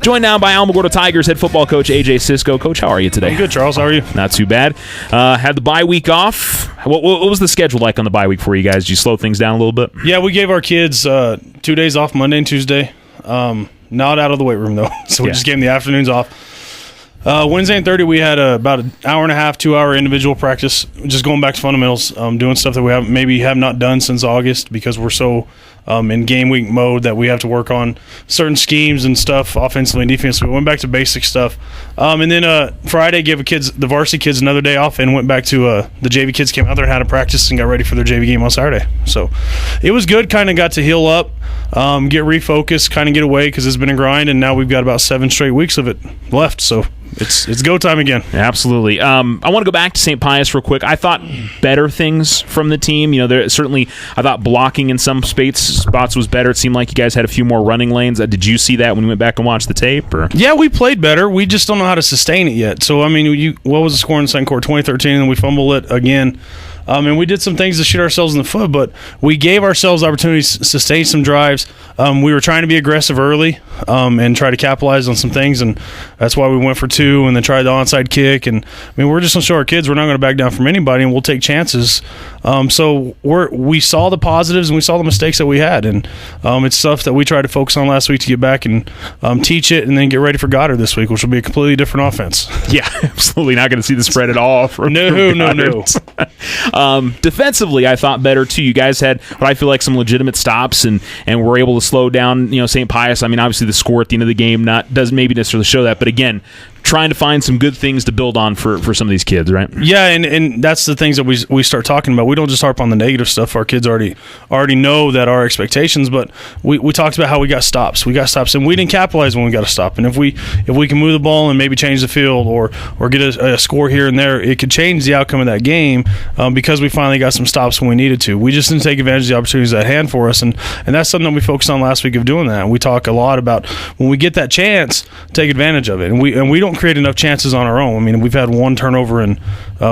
Joined now by Alamogordo Tigers head football coach A.J. Cisco. Coach, how are you today? I'm good, Charles. How are you? Not too bad. Had the bye week off. What was the schedule like on the bye week for you guys? Did you slow things down a little bit? Yeah, we gave our kids 2 days off, Monday and Tuesday. Not out of the weight room, though. So we just gave them the afternoons off. Wednesday and Thursday, we had about an hour and a half, 2 hour individual practice, just going back to fundamentals, doing stuff that we have not done since August because we're so in game week mode that we have to work on certain schemes and stuff offensively and defensively. We went back to basic stuff. And then Friday, gave the varsity kids another day off and went back to the JV kids came out there and had a practice and got ready for their JV game on Saturday. So it was good, kind of got to heal up, get refocused, kind of get away because it's been a grind, and now we've got about 7 straight weeks of it left. So it's go time again. Absolutely. I want to go back to St. Pius real quick. I thought better things from the team. I thought blocking in some spots was better. It seemed like you guys had a few more running lanes. Did you see that when you went back and watched the tape? Or? Yeah, we played better. We just don't know how to sustain it yet. So, what was the score in the second quarter? 2013, and we fumbled it again. And we did some things to shoot ourselves in the foot, but we gave ourselves opportunities to sustain some drives. We were trying to be aggressive early and try to capitalize on some things, and that's why we went for 2 and then tried the onside kick. And we're just going to show our kids we're not going to back down from anybody, and we'll take chances. So we saw the positives and we saw the mistakes that we had, and it's stuff that we tried to focus on last week to get back and teach it, and then get ready for Goddard this week, which will be a completely different offense. Yeah, absolutely not going to see the spread at all. No. Defensively, I thought better too. You guys had what I feel like some legitimate stops and were able to slow down. St. Pius. Obviously the score at the end of the game doesn't maybe necessarily show that, but again, trying to find some good things to build on for some of these kids, right? Yeah, and that's the things that we start talking about. We don't just harp on the negative stuff. Our kids already know that our expectations, but we talked about how we got stops. We got stops, and we didn't capitalize when we got a stop. And if we can move the ball and maybe change the field or get a score here and there, it could change the outcome of that game because we finally got some stops when we needed to. We just didn't take advantage of the opportunities at hand for us, and that's something that we focused on last week of doing that. And we talk a lot about when we get that chance, take advantage of it. And we don't create enough chances on our own. We've had 1 turnover in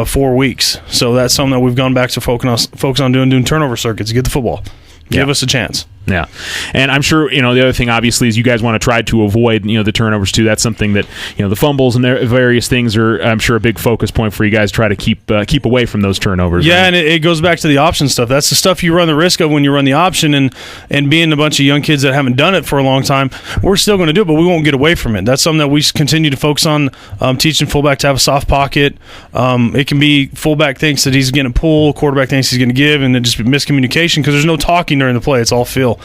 4 weeks, so that's something that we've gone back to focus on doing turnover circuits. Get the football, give us a chance. Yeah, and I'm sure the other thing obviously is you guys want to try to avoid the turnovers too. That's something that the fumbles and the various things are, I'm sure, a big focus point for you guys. Try to keep away from those turnovers. Yeah, right? And it goes back to the option stuff. That's the stuff you run the risk of when you run the option, and being a bunch of young kids that haven't done it for a long time, we're still going to do it, but we won't get away from it. That's something that we continue to focus on. Teaching fullback to have a soft pocket. It can be fullback thinks that he's going to pull, quarterback thinks he's going to give, and it just miscommunication because there's no talking during the play. It's all feel.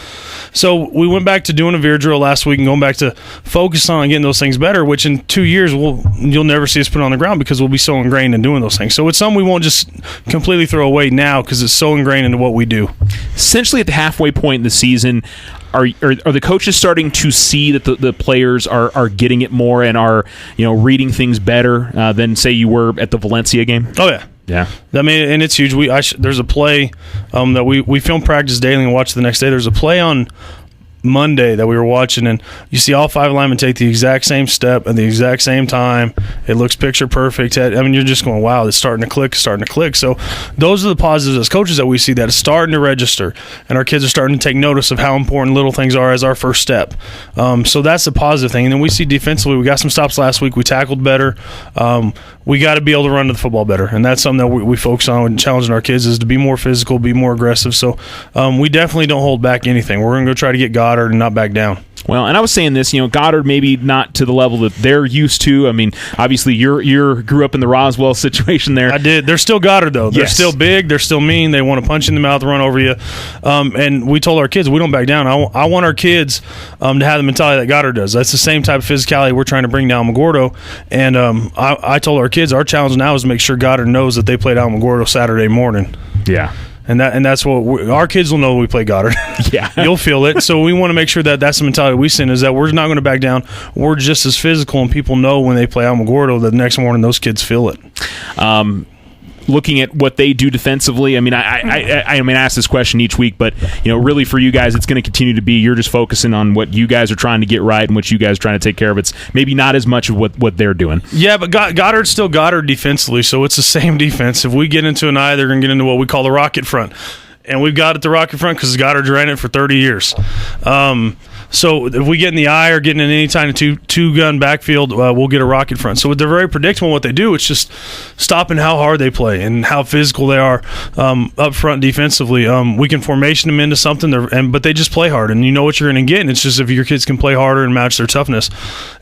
So we went back to doing a veer drill last week and going back to focus on getting those things better, which in 2 years you'll never see us put on the ground because we'll be so ingrained in doing those things. So it's something we won't just completely throw away now because it's so ingrained into what we do. Essentially at the halfway point in the season, are the coaches starting to see that the players are getting it more and are reading things better than say you were at the Valencia game? Oh yeah. Yeah, and it's huge. There's a play that we film practice daily and watch the next day. There's a play on Monday that we were watching, and you see all 5 linemen take the exact same step at the exact same time. It looks picture perfect. You're just going, wow, it's starting to click. So those are the positives as coaches that we see that it's starting to register, and our kids are starting to take notice of how important little things are as our first step. So that's the positive thing. And then we see defensively, we got some stops last week. We tackled better. We got to be able to run to the football better, and that's something that we focus on and challenging our kids is to be more physical, be more aggressive. So we definitely don't hold back anything. We're going to go try to get Goddard and not back down. Well, and I was saying this, Goddard maybe not to the level that they're used to. Obviously you grew up in the Roswell situation there. I did. They're still Goddard though. They're yes. still big. They're still mean. They want to punch you in the mouth, run over you. And we told our kids we don't back down. I want our kids to have the mentality that Goddard does. That's the same type of physicality we're trying to bring to Alamogordo. And I told our kids our challenge now is to make sure Goddard knows that they played Alamogordo Saturday morning. Yeah. And that's what our kids will know when we play Goddard. Yeah. You'll feel it. So we want to make sure that that's the mentality we send is that we're not going to back down. We're just as physical, and people know when they play Alamogordo that the next morning those kids feel it. Looking at what they do defensively, I ask this question each week, but really for you guys, it's going to continue to be you're just focusing on what you guys are trying to get right and what you guys are trying to take care of. It's maybe not as much of what they're doing. Yeah, but Goddard's still Goddard defensively, so it's the same defense. If we get into an eye, they're going to get into what we call the rocket front. And we've got it the rocket front because Goddard's ran it for 30 years. So if we get in the eye or getting in any kind of two-gun backfield, we'll get a rocket front. So they're very predictable in what they do. It's just stopping how hard they play and how physical they are up front defensively. We can formation them into something, but they just play hard, and you know what you're going to get. And it's just if your kids can play harder and match their toughness.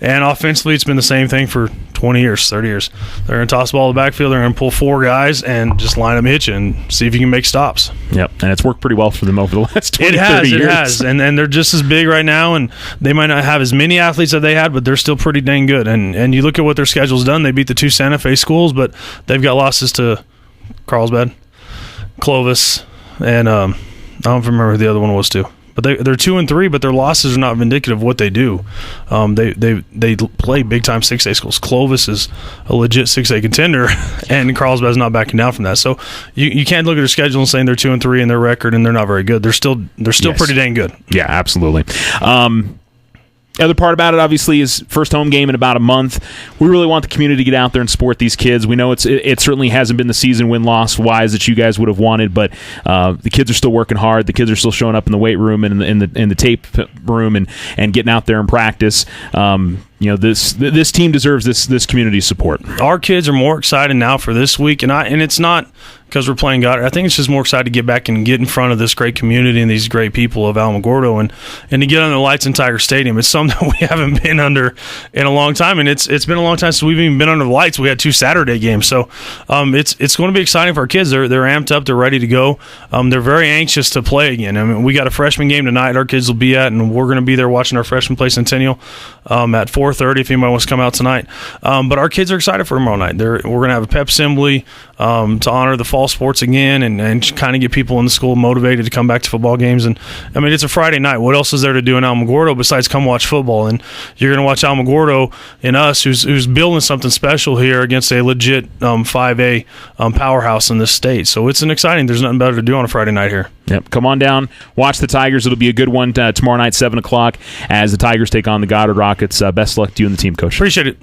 And offensively, it's been the same thing for 20 years, 30 years. They're going to toss the ball to the backfield. They're going to pull 4 guys and just line them, hit you, and see if you can make stops. Yep, and it's worked pretty well for them over the last 20, 30 years. It has, and they're just as big right now, and they might not have as many athletes that they had, but they're still pretty dang good. And you look at what their schedule's done. They beat the 2 Santa Fe schools, but they've got losses to Carlsbad, Clovis, and I don't remember who the other one was too. But they're 2-3, but their losses are not indicative of what they do. They play big time 6A schools. Clovis is a legit 6A contender, and Carlsbad's not backing down from that. So you can't look at their schedule and saying they're 2-3 in their record and they're not very good. They're still yes. Pretty dang good. Yeah, absolutely. The other part about it, obviously, is first home game in about a month. We really want the community to get out there and support these kids. We know it certainly hasn't been the season win-loss wise that you guys would have wanted, but the kids are still working hard. The kids are still showing up in the weight room and in the tape room and getting out there and practice. This team deserves this community support. Our kids are more excited now for this week, and it's not because we're playing Goddard. I think it's just more excited to get back and get in front of this great community and these great people of Alamogordo and to get under the lights in Tiger Stadium. It's something that we haven't been under in a long time, and it's been a long time since we've even been under the lights. We had 2 Saturday games, so it's going to be exciting for our kids. They're amped up. They're ready to go. They're very anxious to play again. I mean, we got a freshman game tonight our kids will be at, and we're going to be there watching our freshman play Centennial at 4:30 if anybody wants to come out tonight. But our kids are excited for tomorrow night. We're going to have a pep assembly to honor the fall sports again and kind of get people in the school motivated to come back to football games. And I mean, it's a Friday night. What else is there to do in Alamogordo besides come watch football? And you're going to watch Alamogordo and us, who's building something special here against a legit 5A powerhouse in this state. So it's an exciting. There's nothing better to do on a Friday night here. Yep, come on down, watch the Tigers. It'll be a good one tomorrow night, 7 o'clock, as the Tigers take on the Goddard Rockets. Best of luck to you and the team, Coach. Appreciate it.